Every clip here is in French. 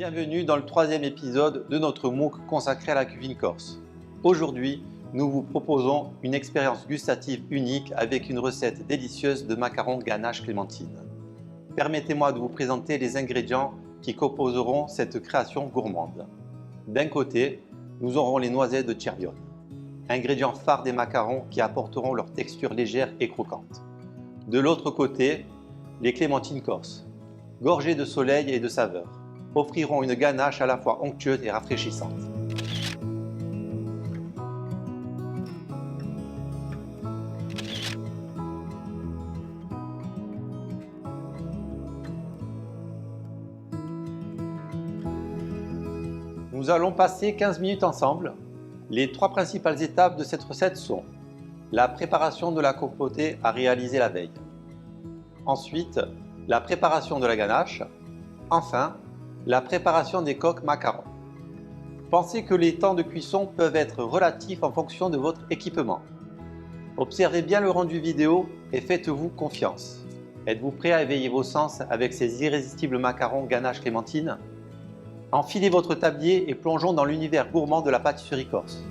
Bienvenue dans le troisième épisode de notre MOOC consacré à la cuisine corse. Aujourd'hui, nous vous proposons une expérience gustative unique avec une recette délicieuse de macarons ganache clémentine. Permettez-moi de vous présenter les ingrédients qui composeront cette création gourmande. D'un côté, nous aurons les noisettes de Cervione, ingrédient phare des macarons qui apporteront leur texture légère et croquante. De l'autre côté, les clémentines corses, gorgées de soleil et de saveur, offriront une ganache à la fois onctueuse et rafraîchissante. Nous allons passer 15 minutes ensemble. Les trois principales étapes de cette recette sont la préparation de la compotée à réaliser la veille. Ensuite, la préparation de la ganache. Enfin, la préparation des coques macarons. Pensez que les temps de cuisson peuvent être relatifs en fonction de votre équipement. Observez bien le rendu vidéo et faites-vous confiance. Êtes-vous prêt à éveiller vos sens avec ces irrésistibles macarons ganache clémentine? Enfilez votre tablier et plongeons dans l'univers gourmand de la pâtisserie corse.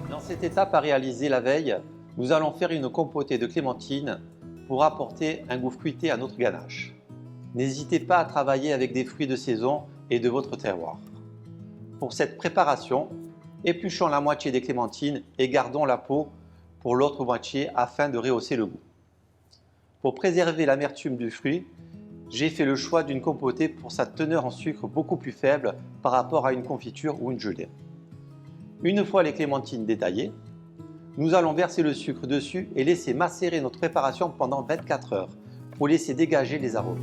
Dans cette étape à réaliser la veille, nous allons faire une compotée de clémentine pour apporter un goût fruité à notre ganache. N'hésitez pas à travailler avec des fruits de saison et de votre terroir. Pour cette préparation, épluchons la moitié des clémentines et gardons la peau pour l'autre moitié afin de rehausser le goût. Pour préserver l'amertume du fruit, j'ai fait le choix d'une compotée pour sa teneur en sucre beaucoup plus faible par rapport à une confiture ou une gelée. Une fois les clémentines détaillées, nous allons verser le sucre dessus et laisser macérer notre préparation pendant 24 heures pour laisser dégager les arômes.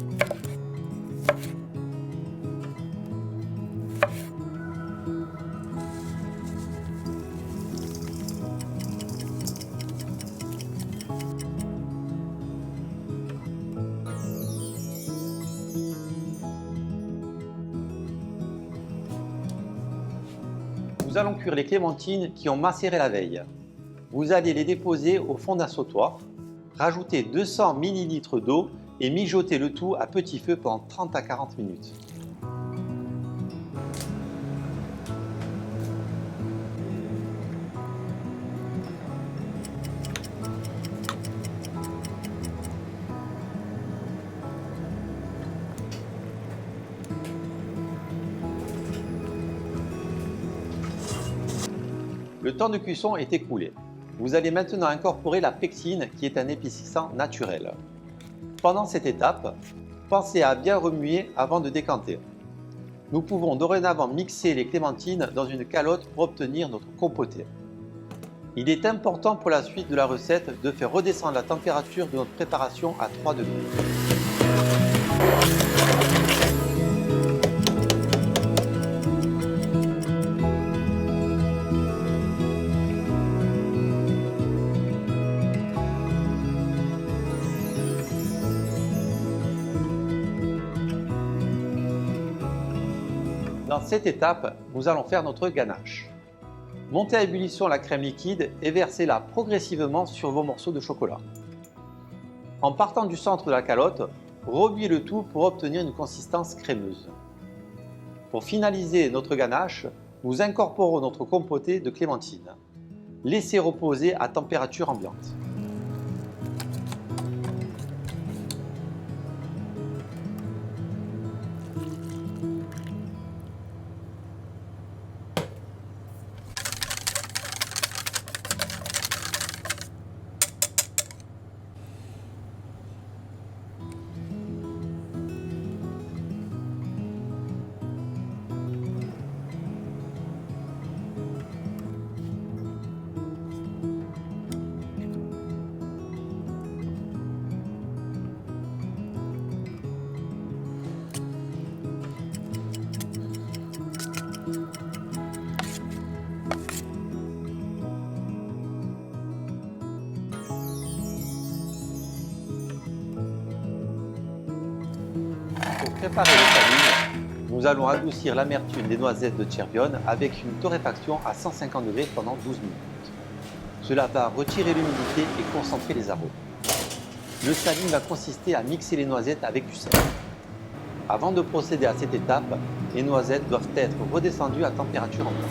Nous allons cuire les clémentines qui ont macéré la veille. Vous allez les déposer au fond d'un sautoir, rajouter 200 ml d'eau et mijoter le tout à petit feu pendant 30 à 40 minutes. Le temps de cuisson est écoulé. Vous allez maintenant incorporer la pectine qui est un épaississant naturel. Pendant cette étape, pensez à bien remuer avant de décanter. Nous pouvons dorénavant mixer les clémentines dans une calotte pour obtenir notre compotée. Il est important pour la suite de la recette de faire redescendre la température de notre préparation à 3 degrés. Dans cette étape, nous allons faire notre ganache. Montez à ébullition la crème liquide et versez-la progressivement sur vos morceaux de chocolat. En partant du centre de la calotte, remuez le tout pour obtenir une consistance crémeuse. Pour finaliser notre ganache, nous incorporons notre compotée de clémentine. Laissez reposer à température ambiante. Pour préparer le saline, nous allons adoucir l'amertume des noisettes de Chervionne avec une torréfaction à 150 degrés pendant 12 minutes. Cela va retirer l'humidité et concentrer les arômes. Le saline va consister à mixer les noisettes avec du sel. Avant de procéder à cette étape, les noisettes doivent être redescendues à température ambiante.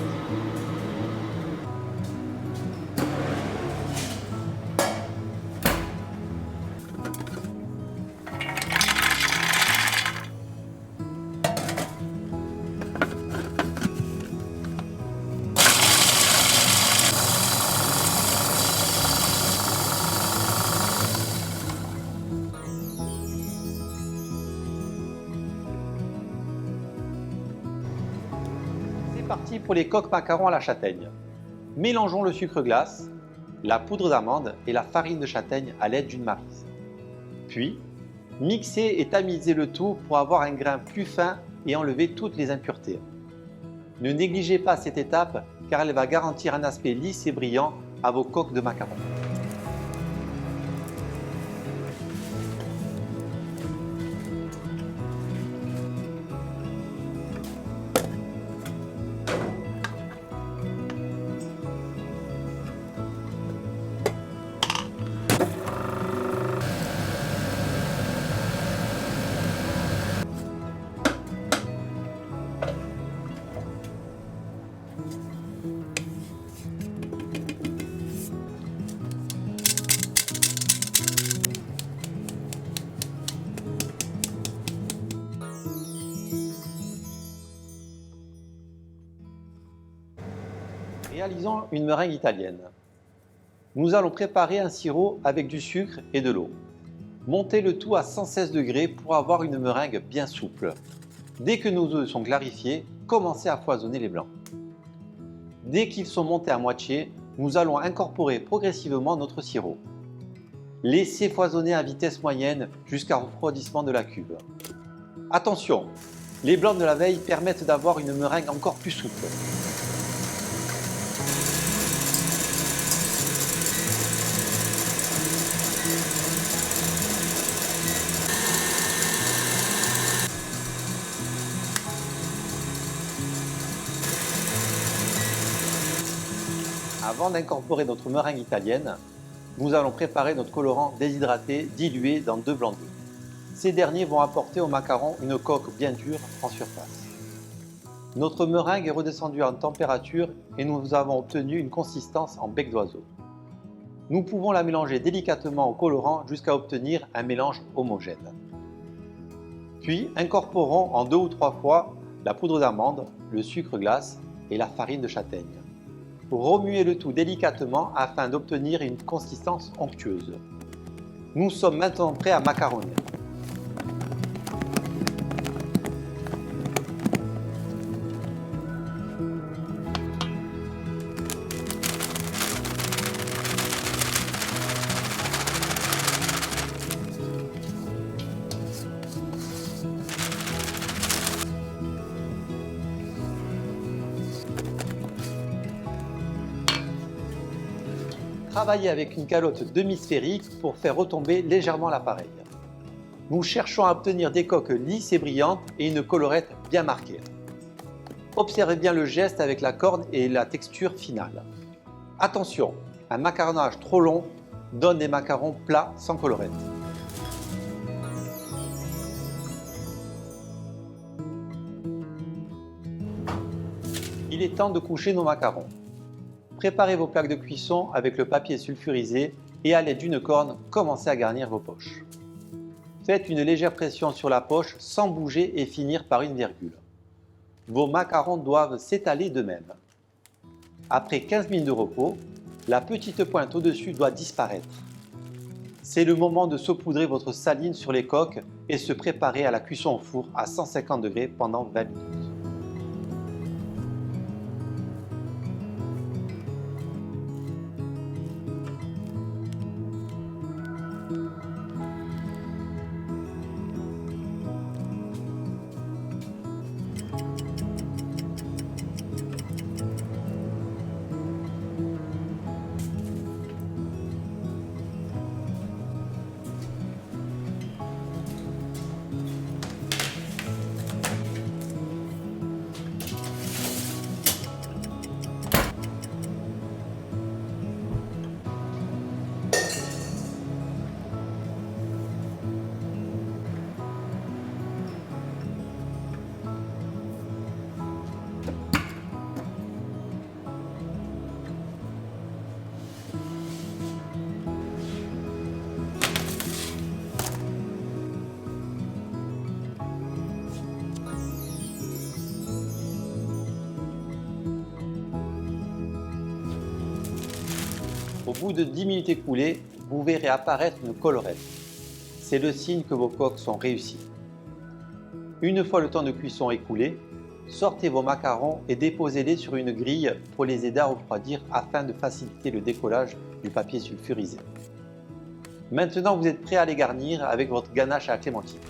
C'est parti pour les coques macarons à la châtaigne. Mélangeons le sucre glace, la poudre d'amande et la farine de châtaigne à l'aide d'une maryse. Puis, mixez et tamisez le tout pour avoir un grain plus fin et enlever toutes les impuretés. Ne négligez pas cette étape car elle va garantir un aspect lisse et brillant à vos coques de macarons. Réalisons une meringue italienne. Nous allons préparer un sirop avec du sucre et de l'eau. Montez le tout à 116 degrés pour avoir une meringue bien souple. Dès que nos œufs sont clarifiés, commencez à foisonner les blancs. Dès qu'ils sont montés à moitié, nous allons incorporer progressivement notre sirop. Laissez foisonner à vitesse moyenne jusqu'à refroidissement de la cuve. Attention, les blancs de la veille permettent d'avoir une meringue encore plus souple. Avant d'incorporer notre meringue italienne, nous allons préparer notre colorant déshydraté dilué dans 2 blancs d'œufs. Ces derniers vont apporter au macaron une coque bien dure en surface. Notre meringue est redescendue en température et nous avons obtenu une consistance en bec d'oiseau. Nous pouvons la mélanger délicatement au colorant jusqu'à obtenir un mélange homogène. Puis incorporons en 2 ou 3 fois la poudre d'amande, le sucre glace et la farine de châtaigne. Remuez le tout délicatement afin d'obtenir une consistance onctueuse. Nous sommes maintenant prêts à macaronner. Travaillez avec une calotte demi-sphérique pour faire retomber légèrement l'appareil. Nous cherchons à obtenir des coques lisses et brillantes et une collerette bien marquée. Observez bien le geste avec la corde et la texture finale. Attention, un macaronnage trop long donne des macarons plats sans collerette. Il est temps de coucher nos macarons. Préparez vos plaques de cuisson avec le papier sulfurisé et à l'aide d'une corne, commencez à garnir vos poches. Faites une légère pression sur la poche sans bouger et finir par une virgule. Vos macarons doivent s'étaler d'eux-mêmes. Après 15 minutes de repos, la petite pointe au-dessus doit disparaître. C'est le moment de saupoudrer votre saline sur les coques et se préparer à la cuisson au four à 150 degrés pendant 20 minutes. Au bout de 10 minutes écoulées, vous verrez apparaître une collerette. C'est le signe que vos coques sont réussies. Une fois le temps de cuisson écoulé, sortez vos macarons et déposez-les sur une grille pour les aider à refroidir afin de faciliter le décollage du papier sulfurisé. Maintenant, vous êtes prêt à les garnir avec votre ganache à la clémentine.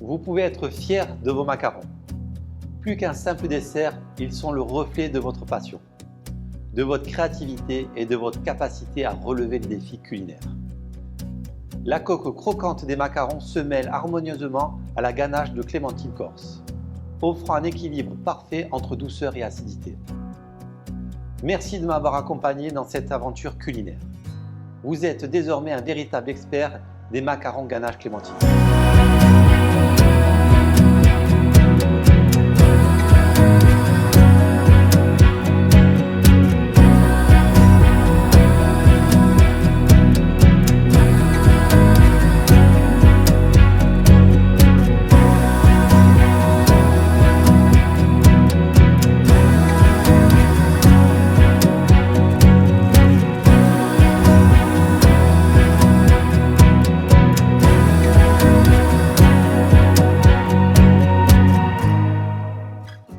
Vous pouvez être fier de vos macarons. Plus qu'un simple dessert, ils sont le reflet de votre passion, de votre créativité et de votre capacité à relever les défis culinaires. La coque croquante des macarons se mêle harmonieusement à la ganache de clémentine corse, offrant un équilibre parfait entre douceur et acidité. Merci de m'avoir accompagné dans cette aventure culinaire. Vous êtes désormais un véritable expert des macarons ganache clémentine.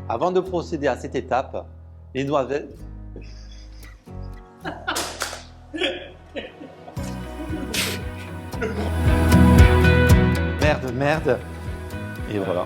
Avant de procéder à cette étape, les noisettes... Merde. Et voilà.